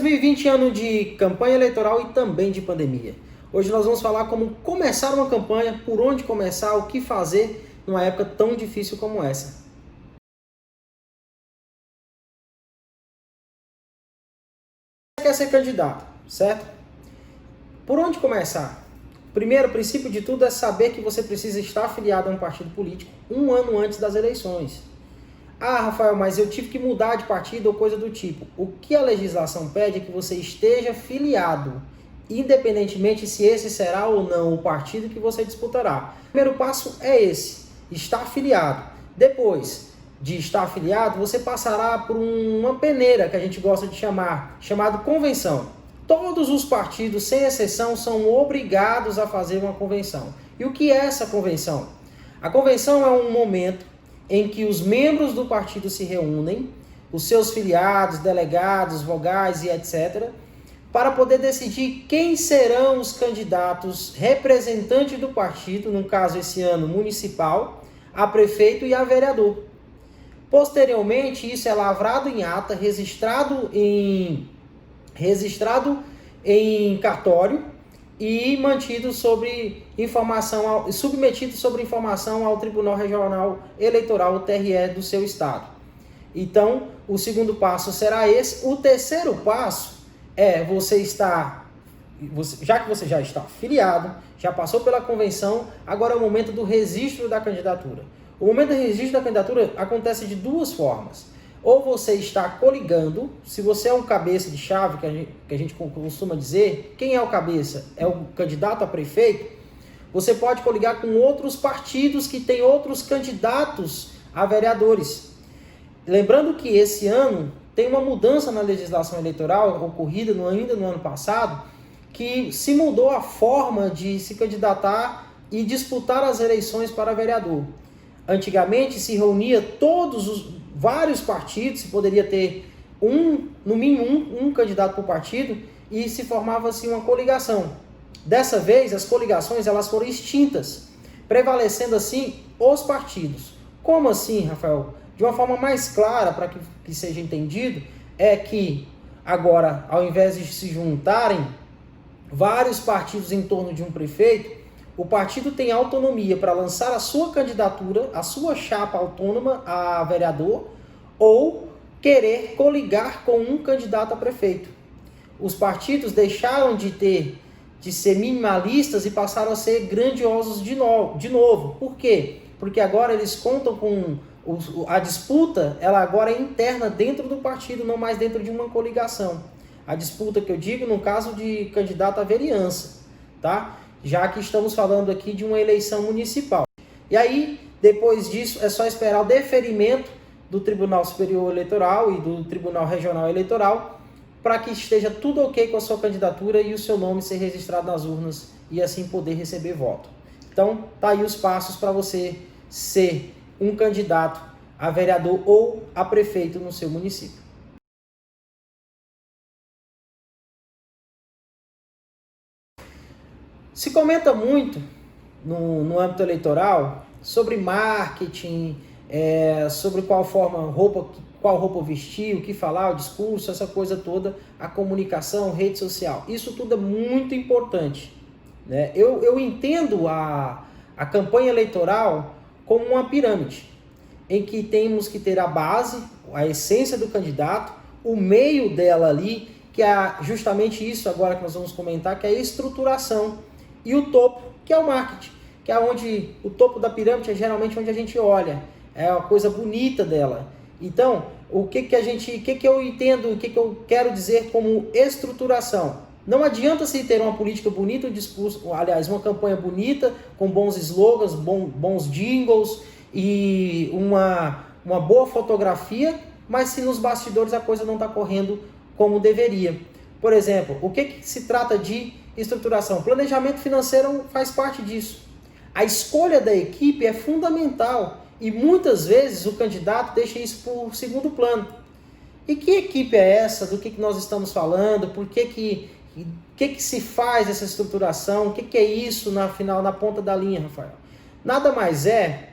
2020, ano de campanha eleitoral e também de pandemia. Hoje nós vamos falar como começar uma campanha, por onde começar, o que fazer numa época tão difícil como essa. Você quer ser candidato, certo? Por onde começar? Primeiro, o princípio de tudo é saber que você precisa estar afiliado a um partido político um ano antes das eleições. Ah, Rafael, mas eu tive que mudar de partido ou coisa do tipo. O que a legislação pede é que você esteja filiado, independentemente se esse será ou não o partido que você disputará. O primeiro passo é esse, estar filiado. Depois de estar afiliado, você passará por uma peneira que a gente gosta de chamado convenção. Todos os partidos, sem exceção, são obrigados a fazer uma convenção. E o que é essa convenção? A convenção é um momento em que os membros do partido se reúnem, os seus filiados, delegados, vogais e etc., para poder decidir quem serão os candidatos representantes do partido, no caso esse ano municipal, a prefeito e a vereador. Posteriormente, isso é lavrado em ata, registrado em cartório e mantido submetido sobre informação ao Tribunal Regional Eleitoral, o TRE, do seu estado. Então, o segundo passo será esse. O terceiro passo é já que você já está filiado, já passou pela convenção, agora é o momento do registro da candidatura. O momento do registro da candidatura acontece de duas formas. Ou você está coligando, se você é um cabeça de chave, que a gente costuma dizer, quem é o cabeça? É o candidato a prefeito. Você pode coligar com outros partidos que têm outros candidatos a vereadores. Lembrando que esse ano tem uma mudança na legislação eleitoral, ocorrida ainda no ano passado, que se mudou a forma de se candidatar e disputar as eleições para vereador. Antigamente se reunia vários partidos, se poderia ter no mínimo um candidato por partido, e se formava assim uma coligação. Dessa vez, as coligações elas foram extintas, prevalecendo assim os partidos. Como assim, Rafael? De uma forma mais clara, para que seja entendido, é que agora, ao invés de se juntarem vários partidos em torno de um prefeito, o partido tem autonomia para lançar a sua candidatura, a sua chapa autônoma a vereador, ou querer coligar com um candidato a prefeito. Os partidos deixaram de ser minimalistas e passaram a ser grandiosos de novo. Por quê? Porque agora eles contam com a disputa, ela agora é interna dentro do partido, não mais dentro de uma coligação. A disputa que eu digo no caso de candidato à vereança, tá? Já que estamos falando aqui de uma eleição municipal. E aí, depois disso, é só esperar o deferimento do Tribunal Superior Eleitoral e do Tribunal Regional Eleitoral para que esteja tudo ok com a sua candidatura e o seu nome ser registrado nas urnas e assim poder receber voto. Então, tá aí os passos para você ser um candidato a vereador ou a prefeito no seu município. Se comenta muito no âmbito eleitoral sobre marketing, sobre qual roupa vestir, o que falar, o discurso, essa coisa toda, a comunicação, rede social. Isso tudo é muito importante, né? Eu entendo a campanha eleitoral como uma pirâmide, em que temos que ter a base, a essência do candidato, o meio dela ali, que é justamente isso agora que nós vamos comentar, que é a estruturação. E o topo, que é o marketing, que é onde o topo da pirâmide é geralmente onde a gente olha, é a coisa bonita dela. Então, o que eu entendo, o que eu quero dizer como estruturação? Não adianta se ter uma política bonita, um discurso, aliás, uma campanha bonita, com bons slogans, bons jingles e uma boa fotografia, mas se nos bastidores a coisa não está correndo como deveria. Por exemplo, o que se trata de estruturação? Planejamento financeiro faz parte disso. A escolha da equipe é fundamental e muitas vezes o candidato deixa isso por segundo plano. E que equipe é essa? Do que nós estamos falando? Por que se faz essa estruturação? O que é isso na ponta da linha, Rafael? Nada mais é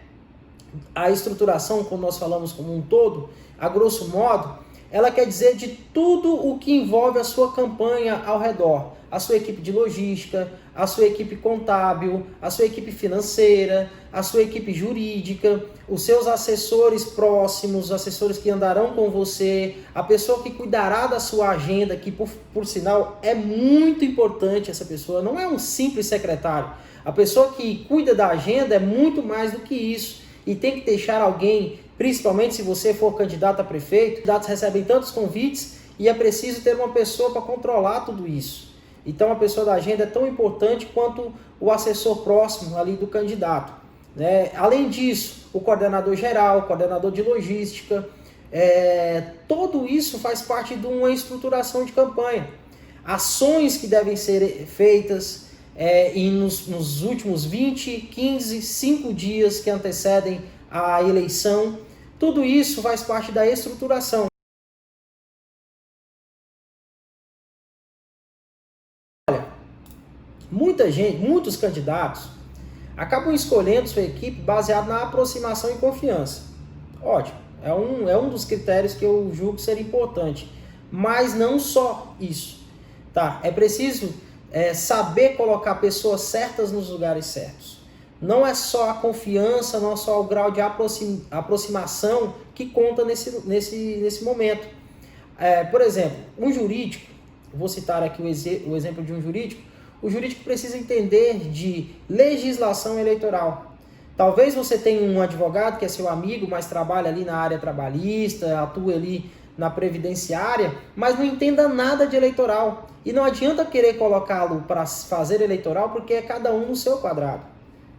a estruturação, como nós falamos como um todo, a grosso modo, ela quer dizer de tudo o que envolve a sua campanha ao redor. A sua equipe de logística, a sua equipe contábil, a sua equipe financeira, a sua equipe jurídica, os seus assessores próximos, os assessores que andarão com você, a pessoa que cuidará da sua agenda, que por sinal é muito importante essa pessoa, não é um simples secretário. A pessoa que cuida da agenda é muito mais do que isso. E tem que deixar alguém, principalmente se você for candidato a prefeito, candidatos recebem tantos convites e é preciso ter uma pessoa para controlar tudo isso. Então a pessoa da agenda é tão importante quanto o assessor próximo ali do candidato, né? Além disso, o coordenador geral, o coordenador de logística, tudo isso faz parte de uma estruturação de campanha. Ações que devem ser feitas nos últimos 20, 15, 5 dias que antecedem a eleição. Tudo isso faz parte da estruturação. Muitos candidatos acabam escolhendo sua equipe baseado na aproximação e confiança. Ótimo, é um dos critérios que eu julgo ser importante. Mas não só isso. Tá? É preciso saber colocar pessoas certas nos lugares certos. Não é só a confiança, não é só o grau de aproximação que conta nesse momento. Por exemplo, um jurídico, vou citar aqui o exemplo de um jurídico. O jurídico precisa entender de legislação eleitoral. Talvez você tenha um advogado que é seu amigo, mas trabalha ali na área trabalhista, atua ali na previdenciária, mas não entenda nada de eleitoral. E não adianta querer colocá-lo para fazer eleitoral, porque é cada um no seu quadrado,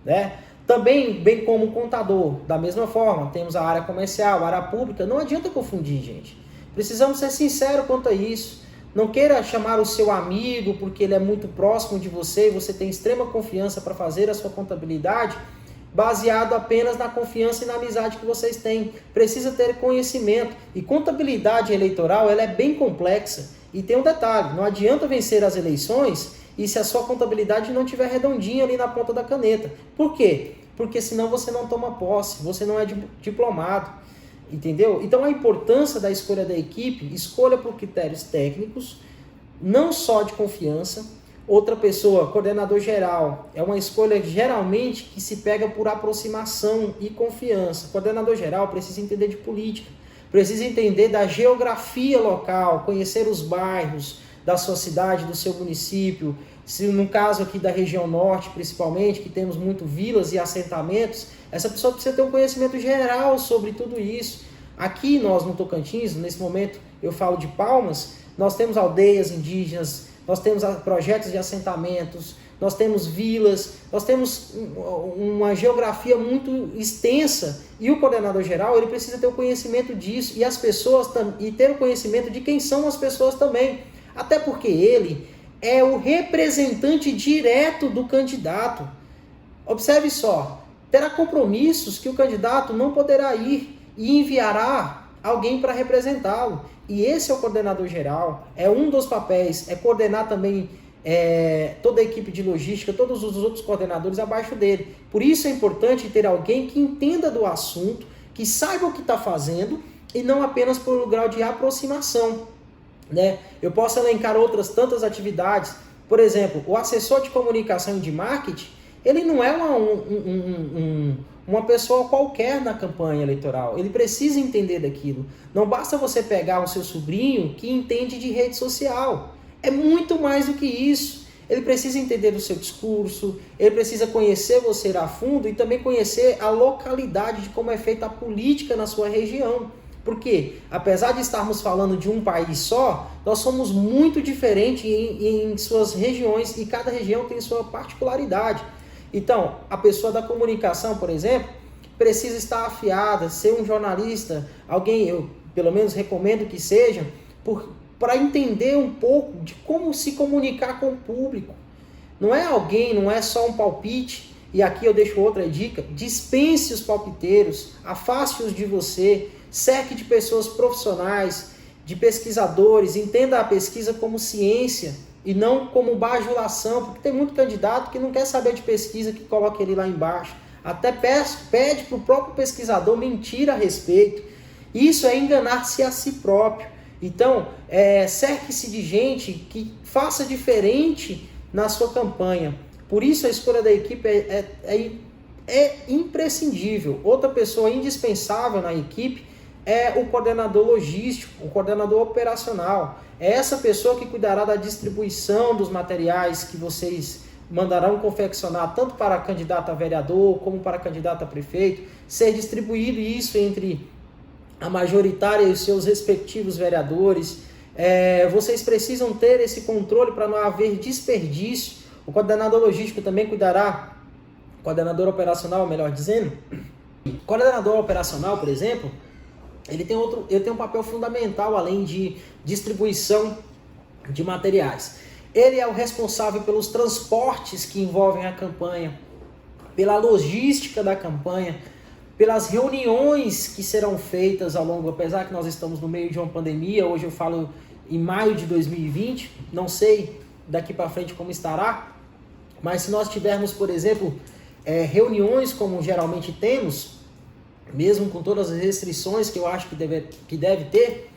né? Também, bem como o contador, da mesma forma, temos a área comercial, a área pública, não adianta confundir, gente. Precisamos ser sinceros quanto a isso. Não queira chamar o seu amigo porque ele é muito próximo de você e você tem extrema confiança para fazer a sua contabilidade, baseado apenas na confiança e na amizade que vocês têm. Precisa ter conhecimento. E contabilidade eleitoral ela é bem complexa. E tem um detalhe, não adianta vencer as eleições e se a sua contabilidade não estiver redondinha ali na ponta da caneta. Por quê? Porque senão você não toma posse, você não é diplomado. Entendeu? Então a importância da escolha da equipe, escolha por critérios técnicos, não só de confiança. Outra pessoa, coordenador geral, é uma escolha geralmente que se pega por aproximação e confiança. Coordenador geral precisa entender de política, precisa entender da geografia local, conhecer os bairros da sua cidade, do seu município. Se no caso aqui da região norte, principalmente, que temos muito vilas e assentamentos, essa pessoa precisa ter um conhecimento geral sobre tudo isso. Aqui nós no Tocantins, nesse momento eu falo de Palmas, nós temos aldeias indígenas, nós temos projetos de assentamentos, nós temos vilas, nós temos uma geografia muito extensa e o coordenador geral ele precisa ter o conhecimento disso e as pessoas e ter o conhecimento de quem são as pessoas também, até porque ele é o representante direto do candidato. Observe só, terá compromissos que o candidato não poderá ir e enviará alguém para representá-lo. E esse é o coordenador geral, é um dos papéis, é coordenar também toda a equipe de logística, todos os outros coordenadores abaixo dele. Por isso é importante ter alguém que entenda do assunto, que saiba o que está fazendo e não apenas por um grau de aproximação. Né? Eu posso elencar outras tantas atividades. Por exemplo, o assessor de comunicação e de marketing, ele não é uma pessoa qualquer na campanha eleitoral. Ele precisa entender daquilo. Não basta você pegar o seu sobrinho que entende de rede social. É muito mais do que isso. Ele precisa entender do seu discurso, ele precisa conhecer você a fundo e também conhecer a localidade de como é feita a política na sua região. Porque, apesar de estarmos falando de um país só, nós somos muito diferentes em suas regiões e cada região tem sua particularidade. Então, a pessoa da comunicação, por exemplo, precisa estar afiada, ser um jornalista, alguém, eu pelo menos recomendo que seja, para entender um pouco de como se comunicar com o público. Não é alguém, não é só um palpite, e aqui eu deixo outra dica, dispense os palpiteiros, afaste-os de você, cerque de pessoas profissionais, de pesquisadores, entenda a pesquisa como ciência e não como bajulação, porque tem muito candidato que não quer saber de pesquisa, que coloca ele lá embaixo, até pede para o próprio pesquisador mentir a respeito. Isso é enganar-se a si próprio. Então, cerque-se de gente que faça diferente na sua campanha. Por isso a escolha da equipe é imprescindível. Outra pessoa indispensável na equipe é o coordenador logístico, o coordenador operacional. É essa pessoa que cuidará da distribuição dos materiais que vocês mandarão confeccionar, tanto para candidato a vereador como para candidato a prefeito, ser distribuído isso entre a majoritária e os seus respectivos vereadores. Vocês precisam ter esse controle para não haver desperdício. O coordenador logístico também cuidará, coordenador operacional, melhor dizendo. O coordenador operacional, por exemplo, ele tem um papel fundamental além de distribuição de materiais. Ele é o responsável pelos transportes que envolvem a campanha, pela logística da campanha, pelas reuniões que serão feitas ao longo, apesar que nós estamos no meio de uma pandemia, hoje eu falo em maio de 2020, não sei daqui para frente como estará, mas se nós tivermos, por exemplo, reuniões como geralmente temos, mesmo com todas as restrições que eu acho que deve ter,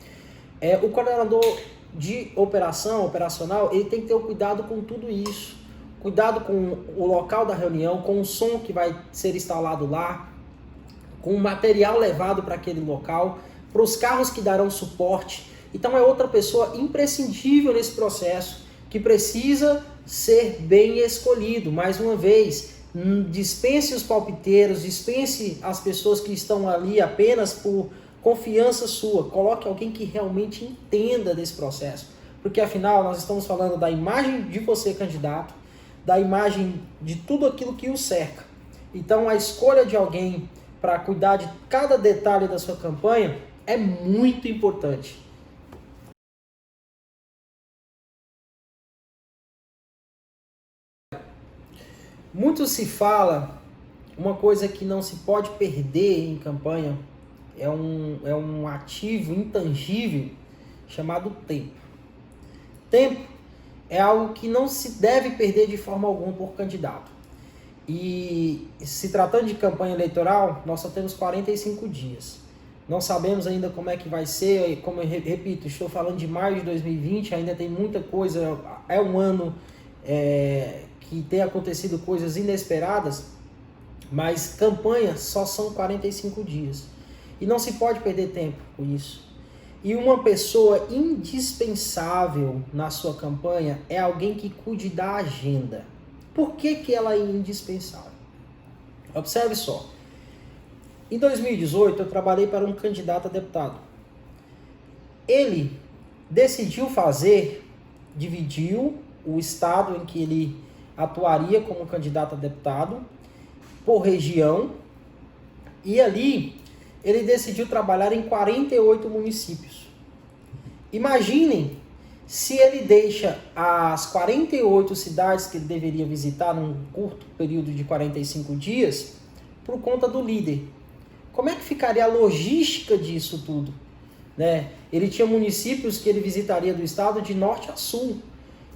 o coordenador de operacional, ele tem que ter o cuidado com tudo isso. Cuidado com o local da reunião, com o som que vai ser instalado lá, com o material levado para aquele local, para os carros que darão suporte. Então é outra pessoa imprescindível nesse processo, que precisa ser bem escolhido. Mais uma vez, dispense os palpiteiros, dispense as pessoas que estão ali apenas por confiança sua. Coloque alguém que realmente entenda desse processo. Porque afinal nós estamos falando da imagem de você, candidato, da imagem de tudo aquilo que o cerca. Então a escolha de alguém para cuidar de cada detalhe da sua campanha é muito importante. Muito se fala, uma coisa que não se pode perder em campanha, é um ativo intangível chamado tempo. Tempo é algo que não se deve perder de forma alguma por candidato. E se tratando de campanha eleitoral, nós só temos 45 dias. Não sabemos ainda como é que vai ser, como eu repito, estou falando de maio de 2020, ainda tem muita coisa, é um ano que tem acontecido coisas inesperadas, mas campanha só são 45 dias. E não se pode perder tempo com isso. E uma pessoa indispensável na sua campanha é alguém que cuide da agenda. Por que ela é indispensável? Observe só. Em 2018, eu trabalhei para um candidato a deputado. Ele decidiu dividiu o estado em que ele atuaria como candidato a deputado por região, e ali ele decidiu trabalhar em 48 municípios. Imaginem se ele deixa as 48 cidades que ele deveria visitar num curto período de 45 dias por conta do líder. Como é que ficaria a logística disso tudo? Ele tinha municípios que ele visitaria do estado de norte a sul,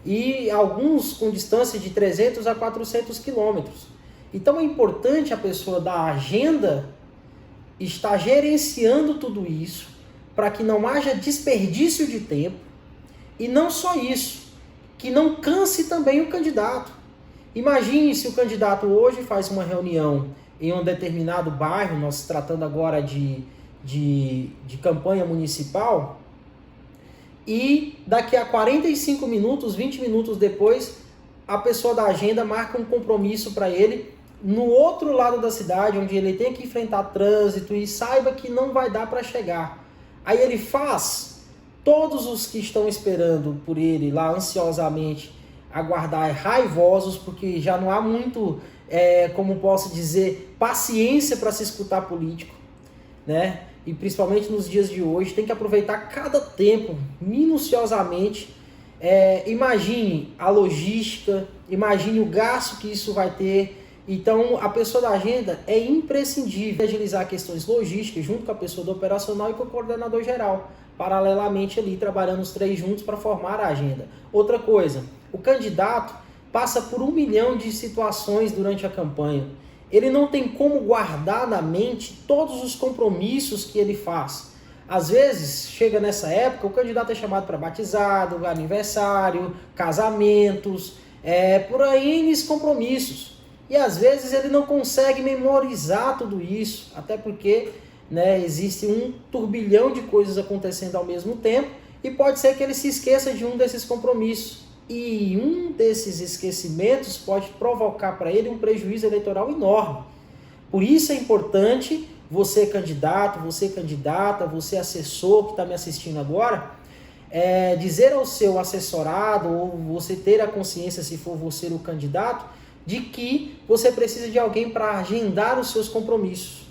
e alguns com distância de 300 a 400 quilômetros. Então é importante a pessoa da agenda estar gerenciando tudo isso, para que não haja desperdício de tempo, e não só isso, que não canse também o candidato. Imagine se o candidato hoje faz uma reunião em um determinado bairro, nós tratando agora de campanha municipal, e daqui a 45 minutos, 20 minutos depois, a pessoa da agenda marca um compromisso para ele no outro lado da cidade, onde ele tem que enfrentar trânsito e saiba que não vai dar para chegar. Aí ele faz todos os que estão esperando por ele lá ansiosamente aguardar raivosos, porque já não há muito, como posso dizer, paciência para se escutar político, né? E principalmente nos dias de hoje, tem que aproveitar cada tempo minuciosamente. Imagine a logística, imagine o gasto que isso vai ter. Então, a pessoa da agenda é imprescindível agilizar questões logísticas junto com a pessoa do operacional e com o coordenador geral, paralelamente ali, trabalhando os três juntos para formar a agenda. Outra coisa, o candidato passa por 1 milhão de situações durante a campanha. Ele não tem como guardar na mente todos os compromissos que ele faz. Às vezes, chega nessa época, o candidato é chamado para batizado, aniversário, casamentos, por aí N compromissos. E às vezes ele não consegue memorizar tudo isso, até porque, né, existe um turbilhão de coisas acontecendo ao mesmo tempo e pode ser que ele se esqueça de um desses compromissos. E um desses esquecimentos pode provocar para ele um prejuízo eleitoral enorme. Por isso é importante você candidato, você candidata, você assessor que está me assistindo agora, dizer ao seu assessorado, ou você ter a consciência, se for você o candidato, de que você precisa de alguém para agendar os seus compromissos.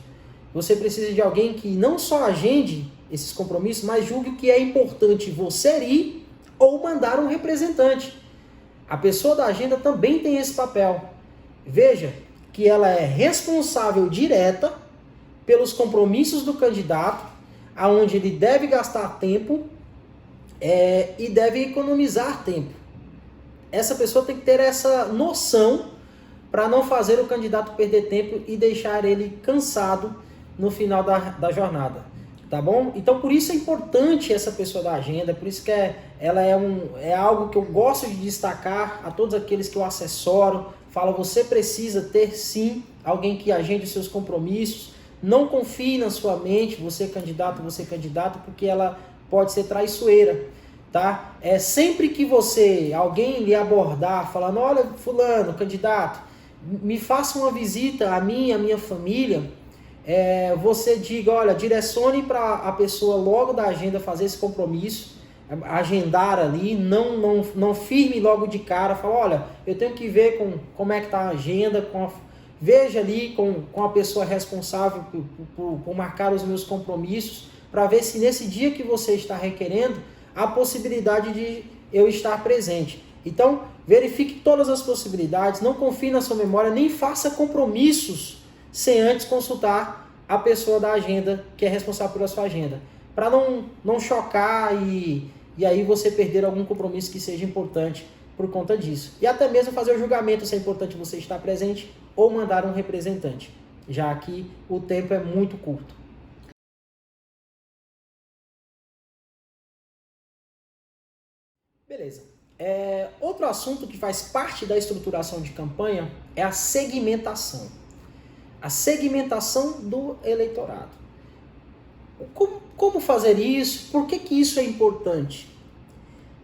Você precisa de alguém que não só agende esses compromissos, mas julgue que é importante você ir ou mandar um representante. A pessoa da agenda também tem esse papel. Veja que ela é responsável direta pelos compromissos do candidato, aonde ele deve gastar tempo e deve economizar tempo. Essa pessoa tem que ter essa noção para não fazer o candidato perder tempo e deixar ele cansado no final da jornada, tá bom? Então, por isso é importante essa pessoa da agenda, por isso que ela é algo que eu gosto de destacar a todos aqueles que eu assessoro. Falo, você precisa ter sim alguém que agende os seus compromissos. Não confie na sua mente, você candidato, porque ela pode ser traiçoeira, tá? Sempre que alguém lhe abordar, falando, olha, fulano, candidato, me faça uma visita a mim, a minha família, você diga, olha, direcione para a pessoa logo da agenda fazer esse compromisso, agendar ali, não firme logo de cara, fala, olha, eu tenho que ver como é que está a agenda, veja ali com a pessoa responsável por marcar os meus compromissos, para ver se nesse dia que você está requerendo, há possibilidade de eu estar presente. Então, verifique todas as possibilidades, não confie na sua memória, nem faça compromissos sem antes consultar a pessoa da agenda, que é responsável pela sua agenda, para não chocar e aí você perder algum compromisso que seja importante por conta disso. E até mesmo fazer o julgamento se é importante você estar presente ou mandar um representante, já que o tempo é muito curto. Beleza. Outro assunto que faz parte da estruturação de campanha é a segmentação. A segmentação do eleitorado. Como fazer isso? Por que isso é importante?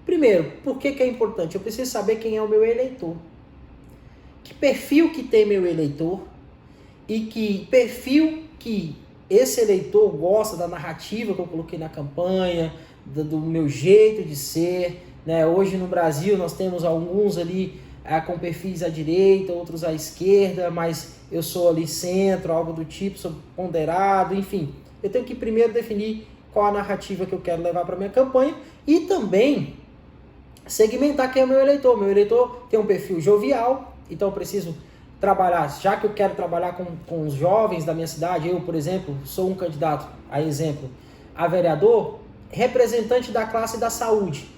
Primeiro, por que é importante? Eu preciso saber quem é o meu eleitor. Que perfil que tem meu eleitor e que perfil que esse eleitor gosta da narrativa que eu coloquei na campanha, do meu jeito de ser, né? Hoje no Brasil nós temos alguns ali com perfis à direita, outros à esquerda, mas eu sou ali centro, algo do tipo, sou ponderado, enfim. Eu tenho que primeiro definir qual a narrativa que eu quero levar para minha campanha e também segmentar quem é o meu eleitor. Meu eleitor tem um perfil jovial, então eu preciso trabalhar, já que eu quero trabalhar com os jovens da minha cidade, eu, por exemplo, sou um candidato, a vereador, representante da classe da saúde.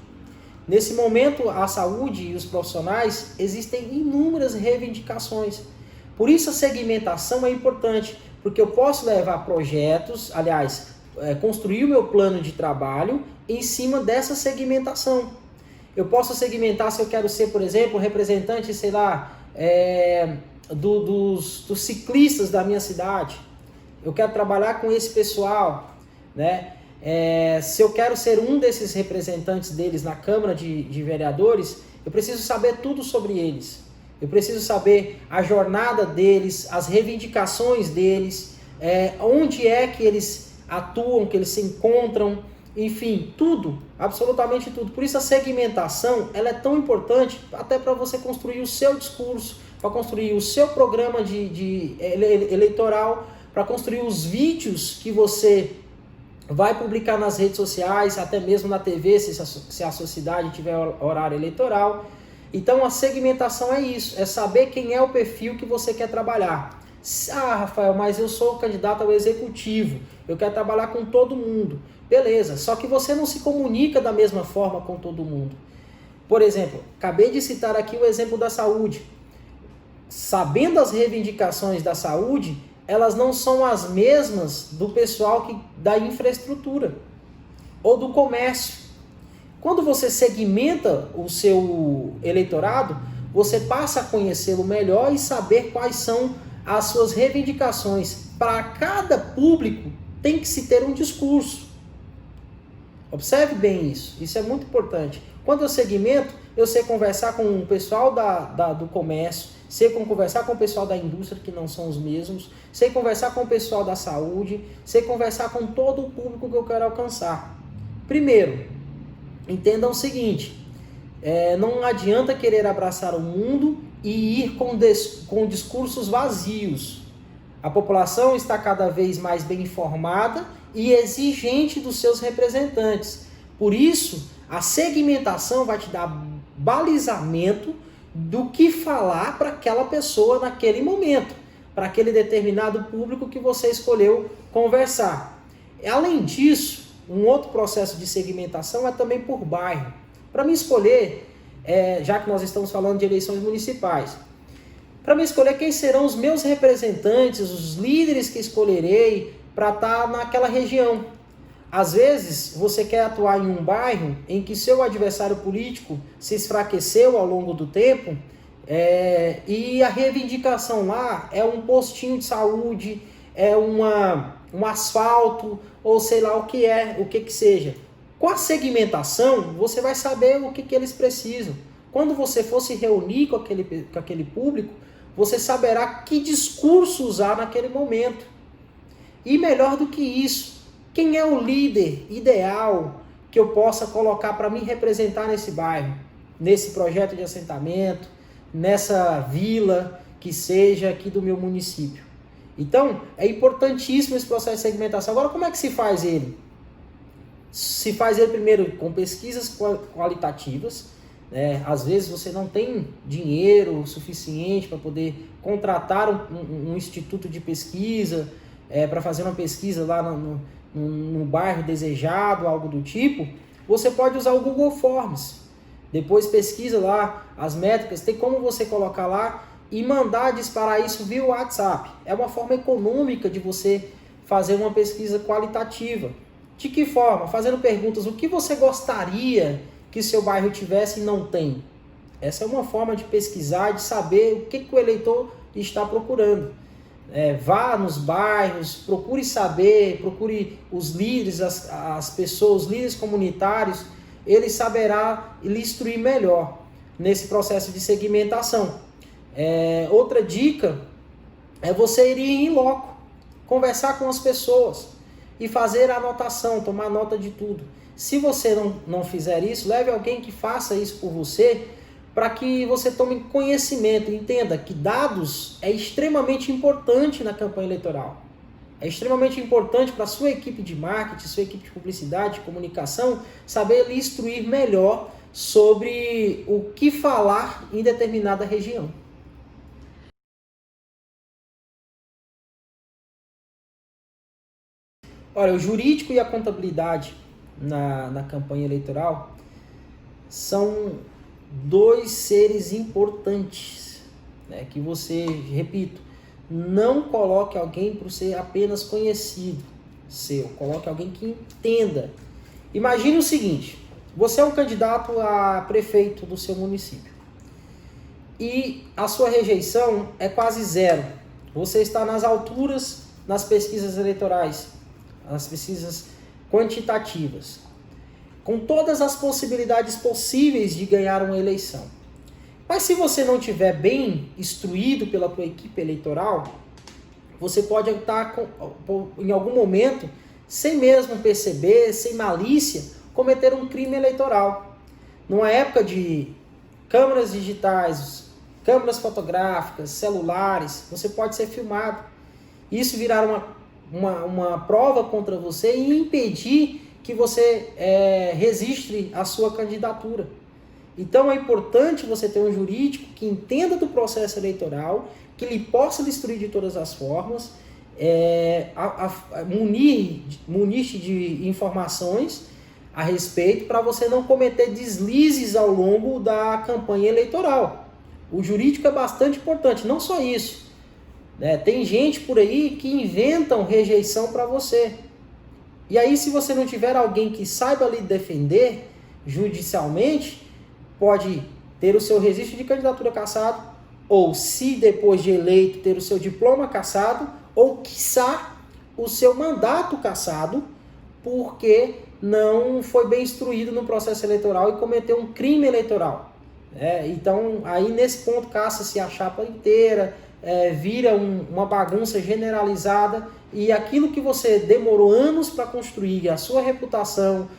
Nesse momento, a saúde e os profissionais, existem inúmeras reivindicações. Por isso a segmentação é importante, porque eu posso levar projetos, construir o meu plano de trabalho em cima dessa segmentação. Eu posso segmentar se eu quero ser, por exemplo, representante, dos ciclistas da minha cidade. Eu quero trabalhar com esse pessoal, né? Se eu quero ser um desses representantes deles na Câmara de Vereadores, eu preciso saber tudo sobre eles. Eu preciso saber a jornada deles, as reivindicações deles, onde é que eles atuam, que eles se encontram, enfim, tudo, absolutamente tudo. Por isso a segmentação ela é tão importante até para você construir o seu discurso, para construir o seu programa eleitoral, para construir os vídeos que você vai publicar nas redes sociais, até mesmo na TV, se a sua cidade tiver horário eleitoral. Então a segmentação é isso, é saber quem é o perfil que você quer trabalhar. Rafael, mas eu sou candidato ao executivo, eu quero trabalhar com todo mundo. Beleza, só que você não se comunica da mesma forma com todo mundo. Por exemplo, acabei de citar aqui o exemplo da saúde. Sabendo as reivindicações da saúde, elas não são as mesmas do pessoal da infraestrutura ou do comércio. Quando você segmenta o seu eleitorado, você passa a conhecê-lo melhor e saber quais são as suas reivindicações. Para cada público tem que se ter um discurso. Observe bem isso, isso é muito importante. Quando eu segmento, eu sei conversar com o pessoal do comércio, sei conversar com o pessoal da indústria, que não são os mesmos, sei conversar com o pessoal da saúde, sei conversar com todo o público que eu quero alcançar. Primeiro, entendam o seguinte, não adianta querer abraçar o mundo e ir com discursos vazios. A população está cada vez mais bem informada e exigente dos seus representantes. Por isso, a segmentação vai te dar balizamento do que falar para aquela pessoa naquele momento, para aquele determinado público que você escolheu conversar. Além disso, um outro processo de segmentação é também por bairro. Para me escolher, já que nós estamos falando de eleições municipais, para me escolher quem serão os meus representantes, os líderes que escolherei para estar naquela região. Às vezes, você quer atuar em um bairro em que seu adversário político se enfraqueceu ao longo do tempo, e a reivindicação lá é um postinho de saúde, é um asfalto, ou sei lá o que seja. Com a segmentação, você vai saber o que eles precisam. Quando você for se reunir com aquele público, você saberá que discurso usar naquele momento. E melhor do que isso, quem é o líder ideal que eu possa colocar para me representar nesse bairro, nesse projeto de assentamento, nessa vila que seja aqui do meu município? Então, é importantíssimo esse processo de segmentação. Agora, como é que se faz ele? Se faz ele primeiro com pesquisas qualitativas. Às vezes você não tem dinheiro suficiente para poder contratar um instituto de pesquisa para fazer uma pesquisa lá no bairro desejado, algo do tipo. Você pode usar o Google Forms. Depois pesquisa lá as métricas, tem como você colocar lá e mandar disparar isso via WhatsApp. É uma forma econômica de você fazer uma pesquisa qualitativa. De que forma? Fazendo perguntas, o que você gostaria que seu bairro tivesse e não tem? Essa é uma forma de pesquisar, de saber o que o eleitor está procurando. Vá nos bairros, procure saber, procure os líderes, as pessoas, os líderes comunitários, ele saberá lhe instruir melhor nesse processo de segmentação. Outra dica é você ir em loco, conversar com as pessoas e fazer a anotação, tomar nota de tudo. Se você não fizer isso, leve alguém que faça isso por você, para que você tome conhecimento, entenda que dados é extremamente importante na campanha eleitoral. É extremamente importante para a sua equipe de marketing, sua equipe de publicidade, de comunicação, saber lhe instruir melhor sobre o que falar em determinada região. Olha, o jurídico e a contabilidade na campanha eleitoral são dois seres importantes, que você, repito, não coloque alguém por ser apenas conhecido seu, coloque alguém que entenda. Imagine o seguinte, você é um candidato a prefeito do seu município e a sua rejeição é quase zero. Você está nas alturas nas pesquisas eleitorais, nas pesquisas quantitativas, com todas as possibilidades possíveis de ganhar uma eleição. Mas se você não estiver bem instruído pela tua equipe eleitoral, você pode estar em algum momento, sem mesmo perceber, sem malícia, cometer um crime eleitoral. Numa época de câmeras digitais, câmeras fotográficas, celulares, você pode ser filmado. Isso virar uma prova contra você e impedir que você registre a sua candidatura. Então é importante você ter um jurídico que entenda do processo eleitoral, que lhe possa instruir de todas as formas, munir-te de informações a respeito para você não cometer deslizes ao longo da campanha eleitoral. O jurídico é bastante importante, não só isso, né? Tem gente por aí que inventam rejeição para você. E aí, se você não tiver alguém que saiba lhe defender judicialmente, pode ter o seu registro de candidatura cassado, ou se depois de eleito ter o seu diploma cassado, ou quiçá o seu mandato cassado, porque não foi bem instruído no processo eleitoral e cometeu um crime eleitoral. Então, aí nesse ponto caça-se a chapa inteira, vira uma bagunça generalizada, e aquilo que você demorou anos para construir, a sua reputação,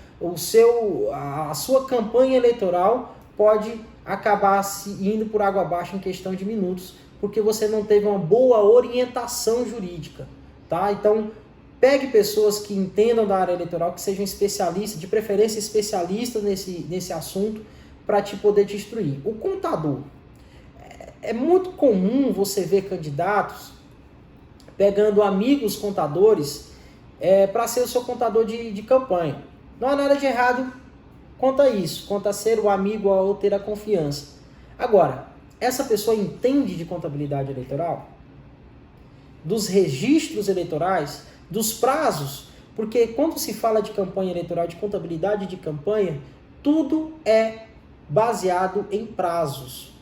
a sua campanha eleitoral, pode acabar indo por água abaixo em questão de minutos, porque você não teve uma boa orientação jurídica. Tá? Então, pegue pessoas que entendam da área eleitoral, que sejam especialistas, de preferência especialistas nesse assunto, para poder te instruir. O contador. É muito comum você ver candidatos pegando amigos contadores para ser o seu contador de campanha. Não há nada de errado quanto a isso, quanto a ser o amigo ou ter a confiança. Agora, essa pessoa entende de contabilidade eleitoral? Dos registros eleitorais? Dos prazos? Porque quando se fala de campanha eleitoral, de contabilidade de campanha, tudo é baseado em prazos.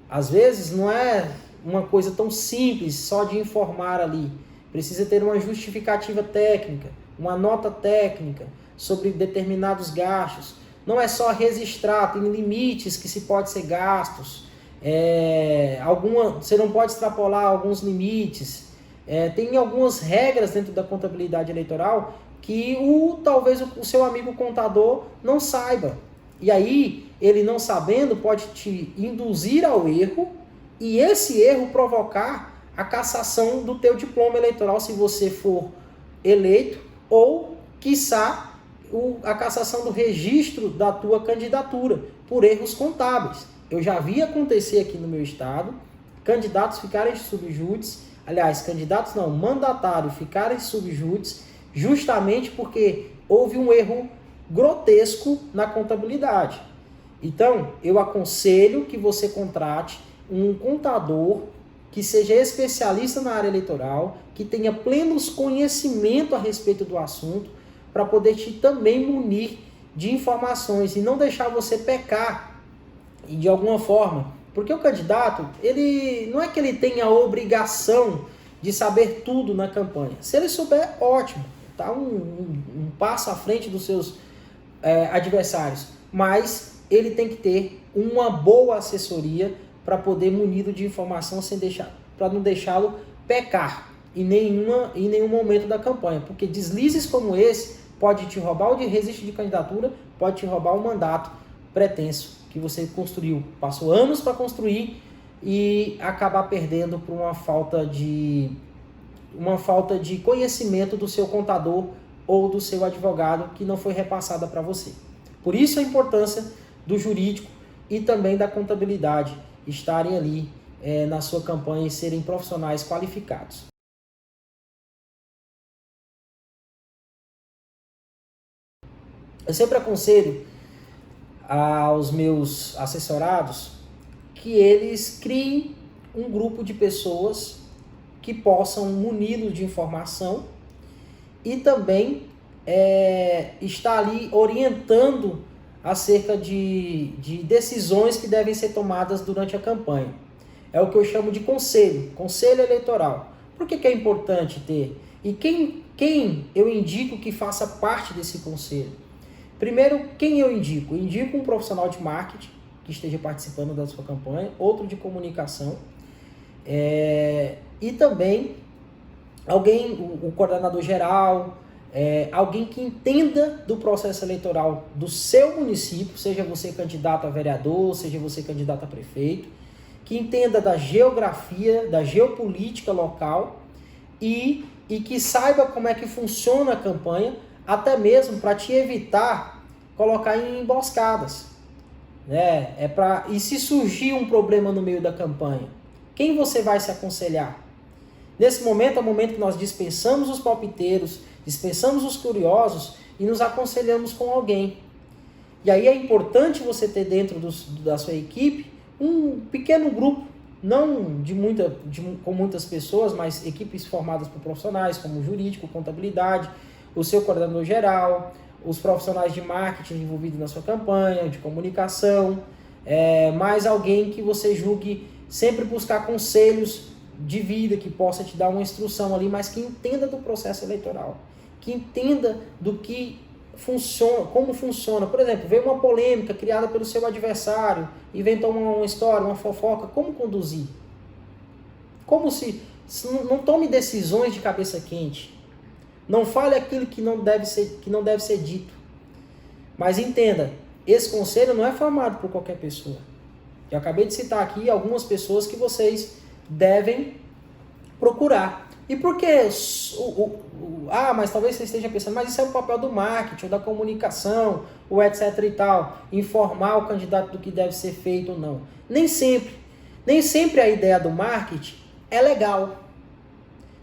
Às vezes não é uma coisa tão simples só de informar ali. Precisa ter uma justificativa técnica, uma nota técnica sobre determinados gastos. Não é só registrar, tem limites que se pode ser gastos. Você não pode extrapolar alguns limites. Tem algumas regras dentro da contabilidade eleitoral que talvez o seu amigo contador não saiba. E aí, ele não sabendo pode te induzir ao erro, e esse erro provocar a cassação do teu diploma eleitoral se você for eleito, ou, quiçá, a cassação do registro da tua candidatura por erros contábeis. Eu já vi acontecer aqui no meu estado, candidatos ficarem subjúdice, mandatários ficarem subjúdice, justamente porque houve um erro grotesco na contabilidade. Então, eu aconselho que você contrate um contador que seja especialista na área eleitoral, que tenha plenos conhecimento a respeito do assunto, para poder te também munir de informações e não deixar você pecar de alguma forma. Porque o candidato, ele não é que ele tenha a obrigação de saber tudo na campanha. Se ele souber, ótimo, tá um passo à frente dos seus adversários, mas ele tem que ter uma boa assessoria para poder munido de informação para não deixá-lo pecar em nenhum momento da campanha, porque deslizes como esse pode te roubar o registro de candidatura, pode te roubar o mandato pretenso que você construiu, passou anos para construir e acabar perdendo por uma falta de conhecimento do seu contador ou do seu advogado que não foi repassada para você. Por isso a importância do jurídico e também da contabilidade estarem ali na sua campanha e serem profissionais qualificados. Eu sempre aconselho aos meus assessorados que eles criem um grupo de pessoas que possam muni-los de informação e também estar ali orientando acerca de decisões que devem ser tomadas durante a campanha. É o que eu chamo de conselho eleitoral. Por que é importante ter? E quem eu indico que faça parte desse conselho? Primeiro, quem eu indico? Eu indico um profissional de marketing que esteja participando da sua campanha, outro de comunicação, e também alguém, o coordenador geral, alguém que entenda do processo eleitoral do seu município, seja você candidato a vereador, seja você candidato a prefeito, que entenda da geografia, da geopolítica local e que saiba como é que funciona a campanha, até mesmo para te evitar colocar em emboscadas. E se surgir um problema no meio da campanha, quem você vai se aconselhar? Nesse momento é o momento que nós dispensamos os palpiteiros, dispensamos os curiosos e nos aconselhamos com alguém. E aí é importante você ter dentro da sua equipe um pequeno grupo não com muitas pessoas, mas equipes formadas por profissionais como jurídico, contabilidade, o seu coordenador geral, os profissionais de marketing envolvidos na sua campanha, de comunicação, mais alguém que você julgue sempre buscar conselhos de vida, que possa te dar uma instrução ali, mas que entenda do processo eleitoral, que entenda do que funciona, como funciona. Por exemplo, veio uma polêmica criada pelo seu adversário, inventou uma história, uma fofoca, como conduzir? Como se não tome decisões de cabeça quente. Não fale aquilo que não deve ser dito. Mas entenda, esse conselho não é formado por qualquer pessoa. Eu acabei de citar aqui algumas pessoas que vocês devem procurar. E por que? Mas talvez você esteja pensando, mas isso é o papel do marketing, ou da comunicação, ou etc e tal. Informar o candidato do que deve ser feito ou não. Nem sempre a ideia do marketing é legal.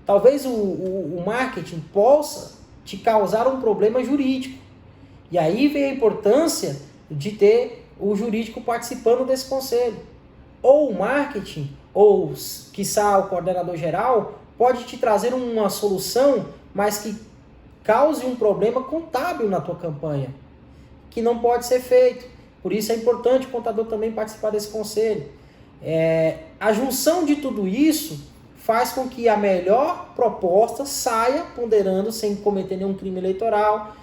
Talvez o marketing possa te causar um problema jurídico. E aí vem a importância de ter o jurídico participando desse conselho. Ou o marketing, ou quiçá o coordenador geral, pode te trazer uma solução, mas que cause um problema contábil na tua campanha, que não pode ser feito. Por isso é importante o contador também participar desse conselho. A junção de tudo isso faz com que a melhor proposta saia ponderando sem cometer nenhum crime eleitoral,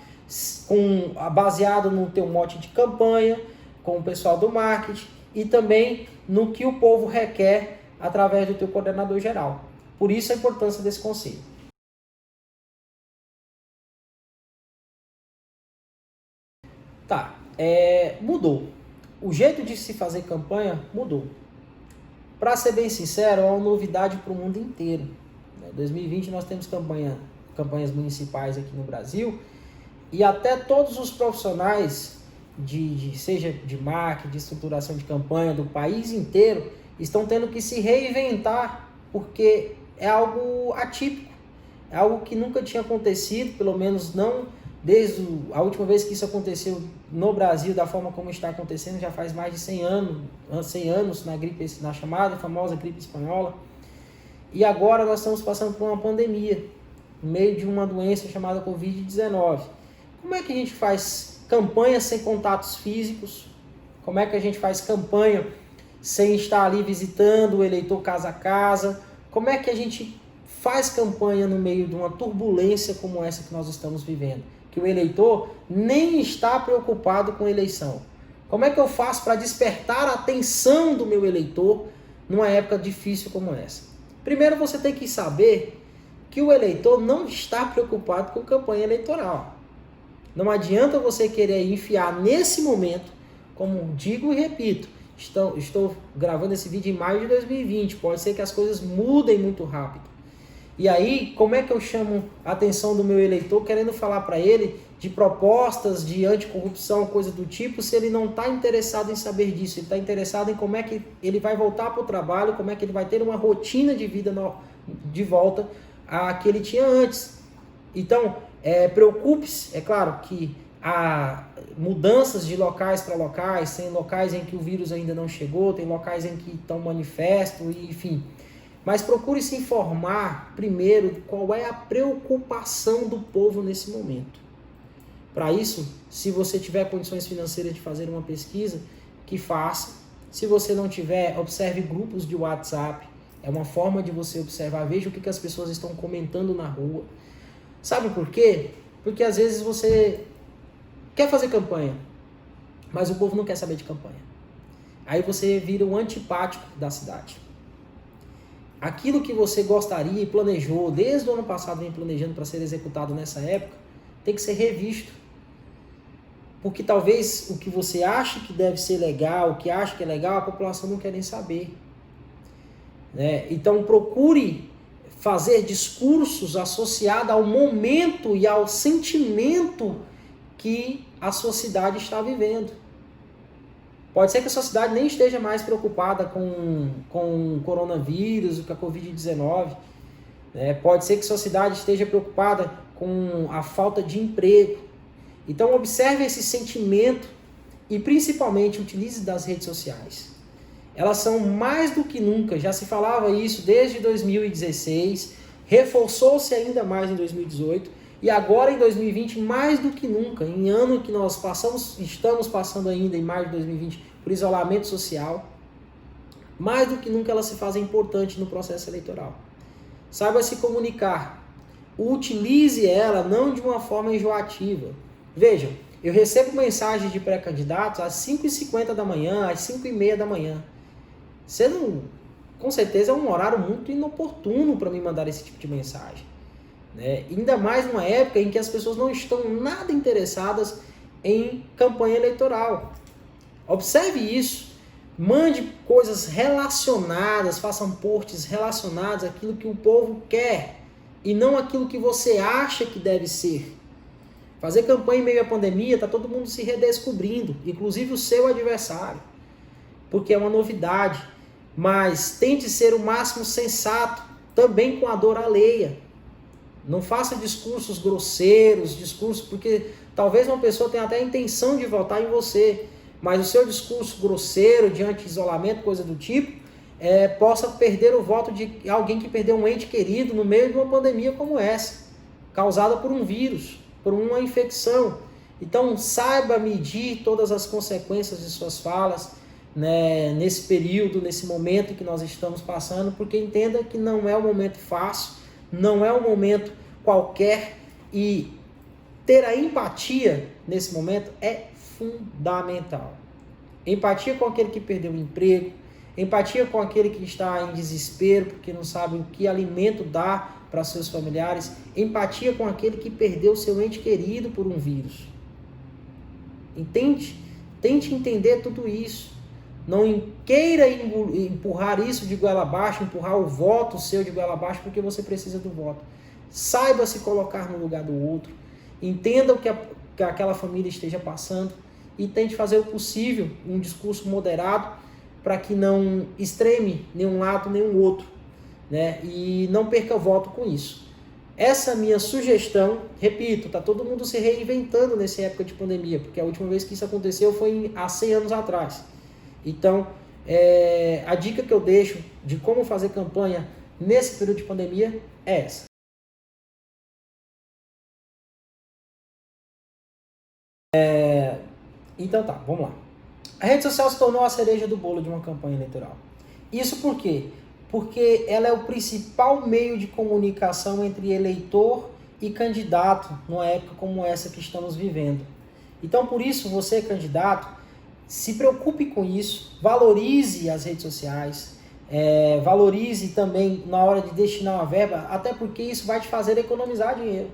baseado no teu mote de campanha, com o pessoal do marketing e também no que o povo requer através do teu coordenador geral. Por isso a importância desse conselho. Tá, mudou. O jeito de se fazer campanha mudou. Para ser bem sincero, é uma novidade para o mundo inteiro. Em 2020 nós temos campanhas municipais aqui no Brasil e até todos os profissionais, seja de marketing, de estruturação de campanha do país inteiro, estão tendo que se reinventar porque é algo atípico, é algo que nunca tinha acontecido, pelo menos não desde a última vez que isso aconteceu no Brasil, da forma como está acontecendo, já faz mais de 100 anos na chamada famosa gripe espanhola. E agora nós estamos passando por uma pandemia, no meio de uma doença chamada Covid-19. Como é que a gente faz campanha sem contatos físicos? Como é que a gente faz campanha sem estar ali visitando o eleitor casa a casa? Como é que a gente faz campanha no meio de uma turbulência como essa que nós estamos vivendo? Que o eleitor nem está preocupado com a eleição. Como é que eu faço para despertar a atenção do meu eleitor numa época difícil como essa? Primeiro você tem que saber que o eleitor não está preocupado com campanha eleitoral. Não adianta você querer enfiar nesse momento, como digo e repito, estou gravando esse vídeo em maio de 2020, pode ser que as coisas mudem muito rápido. E aí, como é que eu chamo a atenção do meu eleitor, querendo falar para ele de propostas de anticorrupção, coisa do tipo, se ele não está interessado em saber disso, ele está interessado em como é que ele vai voltar para o trabalho, como é que ele vai ter uma rotina de vida de volta à que ele tinha antes. Então, preocupe-se, é claro que há mudanças de locais para locais, tem locais em que o vírus ainda não chegou, tem locais em que estão manifesto, enfim. Mas procure se informar primeiro qual é a preocupação do povo nesse momento. Para isso, se você tiver condições financeiras de fazer uma pesquisa, que faça. Se você não tiver, observe grupos de WhatsApp. É uma forma de você observar, veja o que as pessoas estão comentando na rua. Sabe por quê? Porque às vezes você quer fazer campanha, mas o povo não quer saber de campanha. Aí você vira o antipático da cidade. Aquilo que você gostaria e planejou, desde o ano passado vem planejando para ser executado nessa época, tem que ser revisto. Porque talvez o que você acha que deve ser legal, o que acha que é legal, a população não quer nem saber. Então procure fazer discursos associados ao momento e ao sentimento que a sua cidade está vivendo. Pode ser que a sua cidade nem esteja mais preocupada com o coronavírus, com a Covid-19. Pode ser que sua cidade esteja preocupada com a falta de emprego. Então observe esse sentimento e principalmente utilize das redes sociais. elas são mais do que nunca, já se falava isso desde 2016, reforçou-se ainda mais em 2018, e agora em 2020, mais do que nunca, em ano que nós estamos passando ainda em maio de 2020 por isolamento social, mais do que nunca ela se faz importante no processo eleitoral. Saiba se comunicar, utilize ela não de uma forma enjoativa. Vejam, eu recebo mensagens de pré-candidatos às 5h50 da manhã, às 5h30 da manhã. Com certeza é um horário muito inoportuno para me mandar esse tipo de mensagem. Né? Ainda mais numa época em que as pessoas não estão nada interessadas em campanha eleitoral. Observe isso. Mande coisas relacionadas, façam posts relacionados àquilo que o povo quer e não aquilo que você acha que deve ser. Fazer campanha em meio à pandemia, está todo mundo se redescobrindo, inclusive o seu adversário, porque é uma novidade. Mas tente ser o máximo sensato, também com a dor alheia. Não faça discursos grosseiros, porque talvez uma pessoa tenha até a intenção de votar em você, mas o seu discurso grosseiro, diante de isolamento, coisa do tipo, possa perder o voto de alguém que perdeu um ente querido no meio de uma pandemia como essa, causada por um vírus, por uma infecção. Então, saiba medir todas as consequências de suas falas, né, nesse período, nesse momento que nós estamos passando, porque entenda que não é um momento fácil, não é um momento qualquer, e ter a empatia nesse momento é fundamental. Empatia com aquele que perdeu o emprego, empatia com aquele que está em desespero porque não sabe o que alimento dar para seus familiares, empatia com aquele que perdeu seu ente querido por um vírus. Entende? Tente entender tudo isso. Não queira empurrar isso de goela abaixo, empurrar o voto seu de goela abaixo porque você precisa do voto. Saiba se colocar no lugar do outro. Entenda o que aquela família esteja passando e tente fazer o possível, um discurso moderado, para que não extreme nenhum lado nem o outro, né? E não perca voto com isso. Essa minha sugestão, repito, está todo mundo se reinventando nessa época de pandemia, porque a última vez que isso aconteceu foi há 100 anos atrás. Então, a dica que eu deixo de como fazer campanha nesse período de pandemia é essa. Então tá, vamos lá. A rede social se tornou a cereja do bolo de uma campanha eleitoral. Isso por quê? Porque ela é o principal meio de comunicação entre eleitor e candidato numa época como essa que estamos vivendo. Então, por isso, você, candidato, se preocupe com isso, valorize as redes sociais, valorize também na hora de destinar uma verba, até porque isso vai te fazer economizar dinheiro.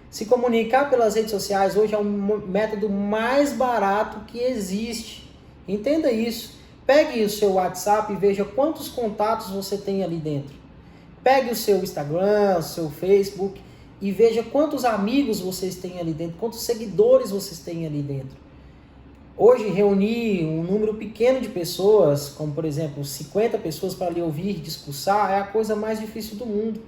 Se comunicar pelas redes sociais hoje é um método mais barato que existe. Entenda isso. Pegue o seu WhatsApp e veja quantos contatos você tem ali dentro. Pegue o seu Instagram, o seu Facebook e veja quantos amigos vocês têm ali dentro, quantos seguidores vocês têm ali dentro. Hoje, reunir um número pequeno de pessoas, como por exemplo 50 pessoas para lhe ouvir discursar, é a coisa mais difícil do mundo.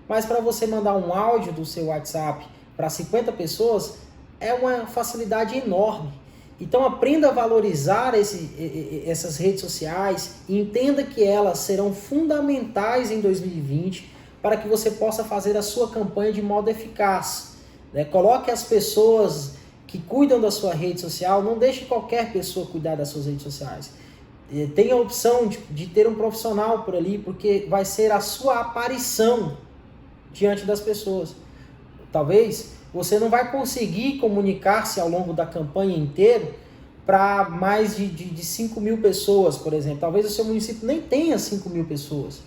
Mas para você mandar um áudio do seu WhatsApp para 50 pessoas, é uma facilidade enorme. Então aprenda a valorizar essas redes sociais e entenda que elas serão fundamentais em 2020 para que você possa fazer a sua campanha de modo eficaz. Né? Coloque as pessoas que cuidam da sua rede social, não deixe qualquer pessoa cuidar das suas redes sociais. Tenha a opção de ter um profissional por ali, porque vai ser a sua aparição diante das pessoas. Talvez você não vai conseguir comunicar-se ao longo da campanha inteira para mais de 5 mil pessoas, por exemplo. Talvez o seu município nem tenha 5 mil pessoas.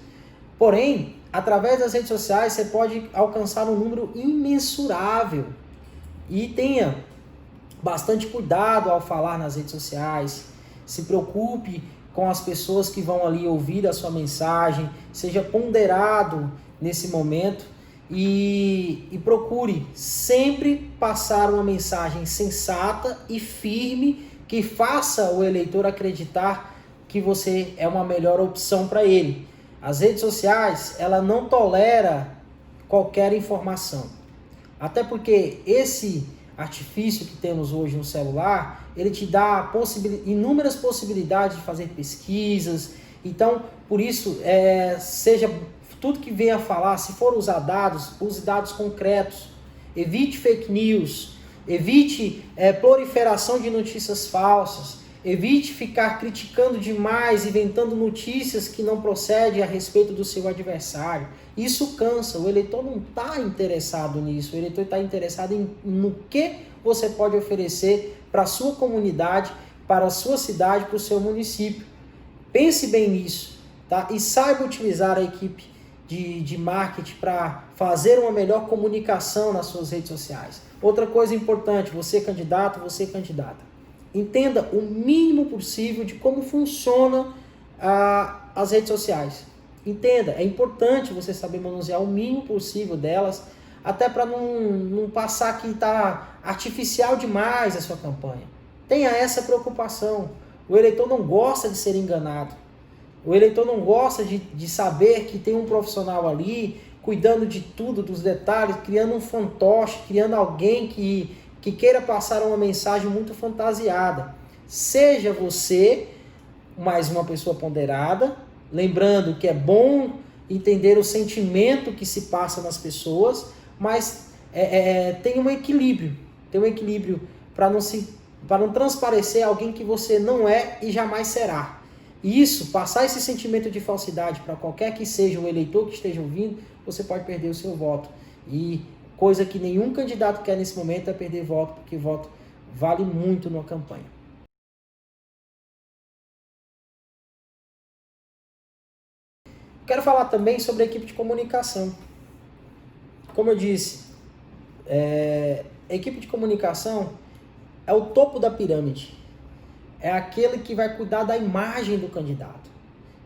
Porém, através das redes sociais, você pode alcançar um número imensurável. E tenha bastante cuidado ao falar nas redes sociais. Se preocupe com as pessoas que vão ali ouvir a sua mensagem. Seja ponderado nesse momento. E procure sempre passar uma mensagem sensata e firme que faça o eleitor acreditar que você é uma melhor opção para ele. As redes sociais, ela não tolera qualquer informação. Até porque artifício que temos hoje no celular, ele te dá inúmeras possibilidades de fazer pesquisas. Então, por isso, seja tudo que venha a falar, se for usar dados, use dados concretos. Evite fake news, evite proliferação de notícias falsas, evite ficar criticando demais, inventando notícias que não procedem a respeito do seu adversário. Isso cansa, o eleitor não está interessado nisso, o eleitor está interessado no que você pode oferecer para a sua comunidade, para a sua cidade, para o seu município. Pense bem nisso, tá? E saiba utilizar a equipe de marketing para fazer uma melhor comunicação nas suas redes sociais. Outra coisa importante, você candidato, você candidata. Entenda o mínimo possível de como funciona as redes sociais. Entenda, é importante você saber manusear o mínimo possível delas, até para não passar que está artificial demais a sua campanha. Tenha essa preocupação. O eleitor não gosta de ser enganado. O eleitor não gosta de saber que tem um profissional ali cuidando de tudo, dos detalhes, criando um fantoche, criando alguém que queira passar uma mensagem muito fantasiada. Seja você mais uma pessoa ponderada, lembrando que é bom entender o sentimento que se passa nas pessoas, mas tem um equilíbrio. Tem um equilíbrio para não transparecer alguém que você não é e jamais será. Isso, passar esse sentimento de falsidade para qualquer que seja o eleitor que esteja ouvindo, você pode perder o seu voto. E coisa que nenhum candidato quer nesse momento é perder voto, porque voto vale muito numa campanha. Quero falar também sobre a equipe de comunicação. Como eu disse, a equipe de comunicação é o topo da pirâmide. É aquele que vai cuidar da imagem do candidato,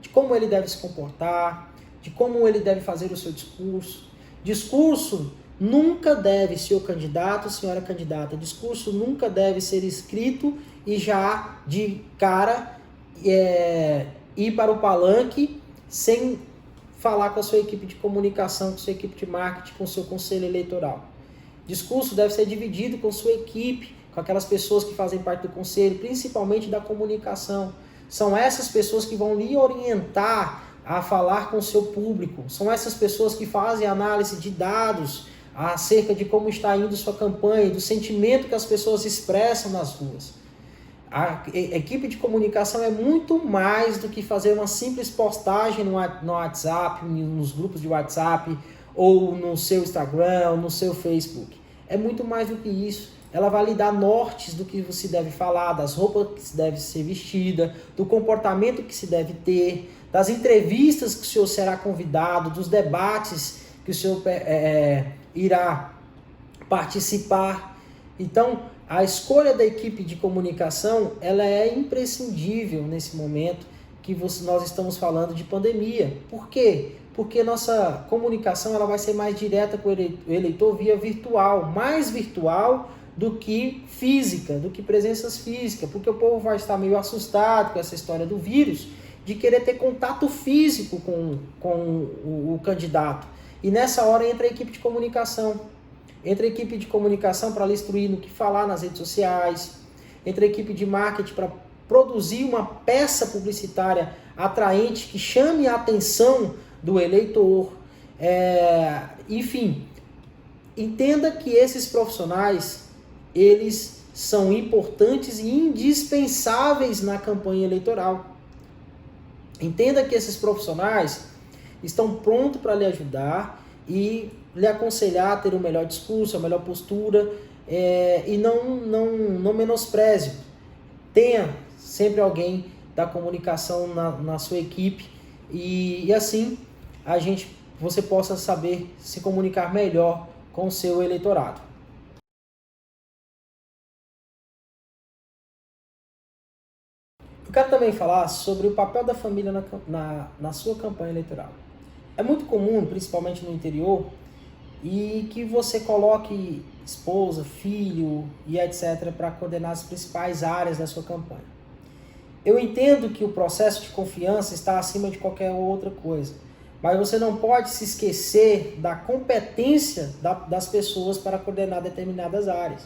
de como ele deve se comportar, de como ele deve fazer o seu discurso. Discurso nunca deve, senhor candidato, senhora candidata, discurso nunca deve ser escrito e já de cara ir para o palanque sem falar com a sua equipe de comunicação, com a sua equipe de marketing, com o seu conselho eleitoral. Discurso deve ser dividido com sua equipe, com aquelas pessoas que fazem parte do conselho, principalmente da comunicação. São essas pessoas que vão lhe orientar a falar com o seu público. São essas pessoas que fazem análise de dados acerca de como está indo sua campanha, do sentimento que as pessoas expressam nas ruas. A equipe de comunicação é muito mais do que fazer uma simples postagem no WhatsApp, nos grupos de WhatsApp, ou no seu Instagram, ou no seu Facebook. É muito mais do que isso. Ela vai lhe dar nortes do que se deve falar, das roupas que se deve ser vestida, do comportamento que se deve ter, das entrevistas que o senhor será convidado, dos debates que o senhor irá participar. Então, a escolha da equipe de comunicação, ela é imprescindível nesse momento que nós estamos falando de pandemia. Por quê? Porque nossa comunicação ela vai ser mais direta com o eleitor via virtual, mais virtual do que física, do que presenças físicas, porque o povo vai estar meio assustado com essa história do vírus, de querer ter contato físico com o candidato. E nessa hora entra a equipe de comunicação. Entra a equipe de comunicação para lhe instruir no que falar nas redes sociais, entra a equipe de marketing para produzir uma peça publicitária atraente que chame a atenção do eleitor. Enfim, entenda que esses profissionais eles são importantes e indispensáveis na campanha eleitoral. Entenda que esses profissionais estão prontos para lhe ajudar e lhe aconselhar a ter o melhor discurso, a melhor postura, e não menospreze. Tenha sempre alguém da comunicação na sua equipe e assim você possa saber se comunicar melhor com o seu eleitorado. Eu quero também falar sobre o papel da família na sua campanha eleitoral. É muito comum, principalmente no interior, e que você coloque esposa, filho e etc. para coordenar as principais áreas da sua campanha. Eu entendo que o processo de confiança está acima de qualquer outra coisa, mas você não pode se esquecer da competência das pessoas para coordenar determinadas áreas.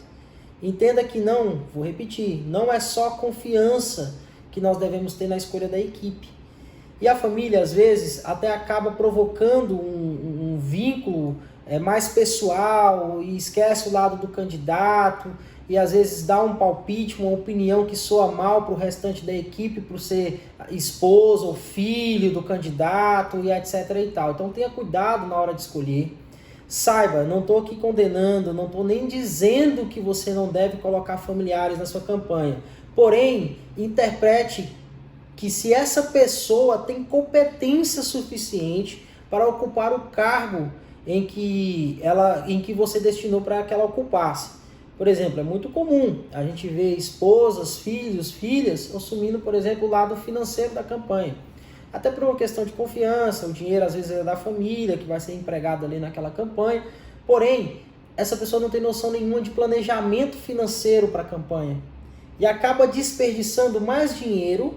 Entenda que não, vou repetir, não é só confiança que nós devemos ter na escolha da equipe. E a família, às vezes, até acaba provocando um vínculo mais pessoal e esquece o lado do candidato e às vezes dá um palpite, uma opinião que soa mal para o restante da equipe por ser esposo ou filho do candidato e etc. e tal. Então tenha cuidado na hora de escolher. Saiba, não estou aqui condenando, não estou nem dizendo que você não deve colocar familiares na sua campanha. Porém, interprete que se essa pessoa tem competência suficiente para ocupar o cargo em que você destinou para que ela ocupasse. Por exemplo, é muito comum a gente ver esposas, filhos, filhas assumindo, por exemplo, o lado financeiro da campanha. Até por uma questão de confiança, o dinheiro às vezes é da família que vai ser empregado ali naquela campanha. Porém, essa pessoa não tem noção nenhuma de planejamento financeiro para a campanha. E acaba desperdiçando mais dinheiro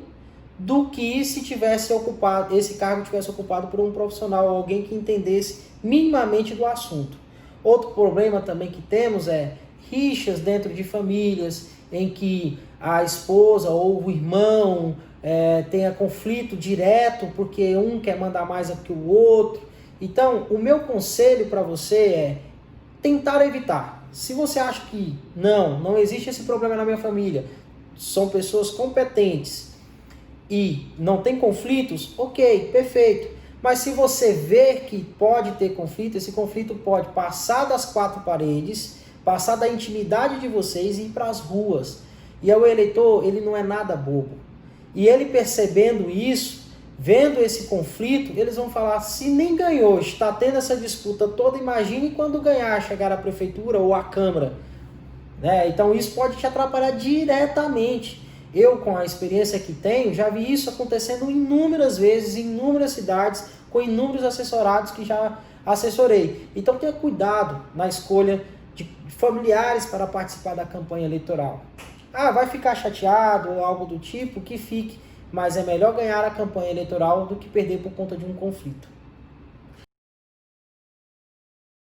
do que se tivesse ocupado, esse cargo tivesse ocupado por um profissional, alguém que entendesse minimamente do assunto. Outro problema também que temos é rixas dentro de famílias em que a esposa ou o irmão tenha conflito direto porque um quer mandar mais do que o outro. Então, o meu conselho para você é tentar evitar. Se você acha que não existe esse problema na minha família, são pessoas competentes e não tem conflitos, ok, perfeito. Mas se você ver que pode ter conflito, esse conflito pode passar das quatro paredes, passar da intimidade de vocês e ir para as ruas. E o eleitor, ele não é nada bobo. E ele percebendo isso, vendo esse conflito, eles vão falar, se nem ganhou, está tendo essa disputa toda, imagine quando ganhar, chegar à prefeitura ou à Câmara. Então isso pode te atrapalhar diretamente. Eu, com a experiência que tenho, já vi isso acontecendo inúmeras vezes, em inúmeras cidades, com inúmeros assessorados que já assessorei. Então tenha cuidado na escolha de familiares para participar da campanha eleitoral. Vai ficar chateado ou algo do tipo, que fique, mas é melhor ganhar a campanha eleitoral do que perder por conta de um conflito.